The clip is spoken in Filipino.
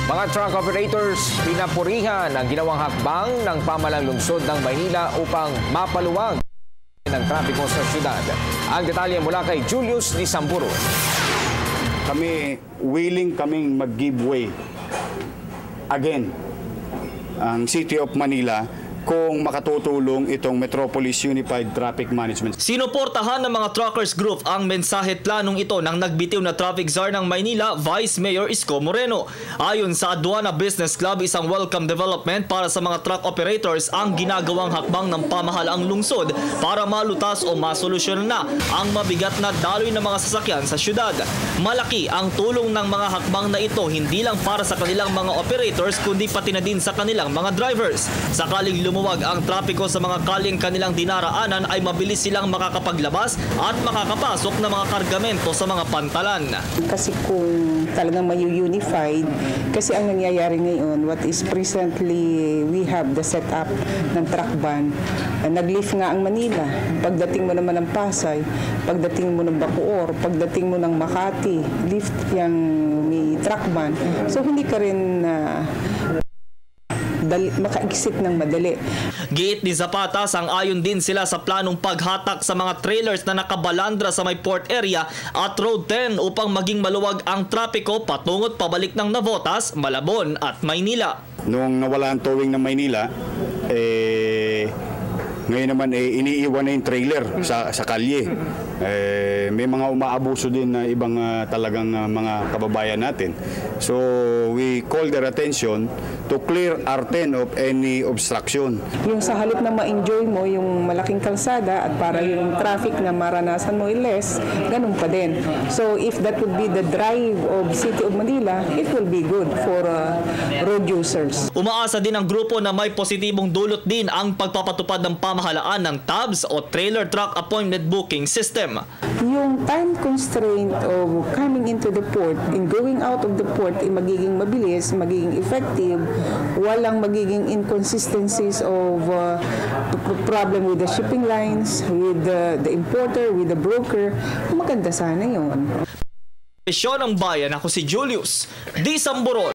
Mga truck operators, pinapurihan ang ginawang hakbang ng pamahalang lungsod ng Maynila upang mapaluwag ng trapiko sa syudad. Ang detalye mula kay Julius Lisamburo. Kami willing kaming mag-give way again ang City of Manila kung makatutulong itong Metropolis Unified Traffic Management. Sinuportahan ng mga truckers group ang mensahe at planong ito ng nagbitiw na traffic czar ng Maynila, Vice Mayor Isko Moreno. Ayon sa Aduana Business Club, isang welcome development para sa mga truck operators ang ginagawang hakbang ng pamahalaang lungsod para malutas o masolusyon na ang mabigat na daloy ng mga sasakyan sa syudad. Malaki ang tulong ng mga hakbang na ito hindi lang para sa kanilang mga operators kundi pati na din sa kanilang mga drivers. Sakaling lumuwag ang trapiko sa mga kalyeng kanilang dinaraanan ay mabilis silang makakapaglabas at makakapasok ng mga kargamento sa mga pantalan. Kasi kung talagang mayu-unified, kasi ang nangyayari ngayon, what is presently, we have the setup ng truck ban. Nag-lift nga ang Manila. Pagdating mo naman ng Pasay, pagdating mo ng Bacoor, pagdating mo ng Makati, lift yung may truck ban. So hindi ka rin maka-exit ng madali. Giit ni Zapata, sang-ayon din sila sa planong paghatak sa mga trailers na nakabalandra sa may port area at Road 10 upang maging maluwag ang trapiko patungo't pabalik ng Navotas, Malabon at Maynila. Nung nawala ang towing ng Maynila, ngayon naman iniiwan na yung trailer sa kalye. May mga umaabuso din na ibang talagang mga kababayan natin. So we call their attention to clear R10 of any obstruction. Yung sa halip na ma-enjoy mo yung malaking kalsada at para yung traffic na maranasan mo less, ganun pa din. So if that would be the drive of City of Manila, it will be good for road users. Umaasa din ang grupo na may positibong dulot din ang pagpapatupad ng pamahalaan ng TABS o Trailer Truck Appointment Booking System. Yung time constraint of coming into the port and going out of the port ay magiging mabilis, magiging effective, walang magiging inconsistencies of problem with the shipping lines, with the importer, with the broker. Maganda sana yun. Misyon ng bayan, ako si Julius Lisamburo.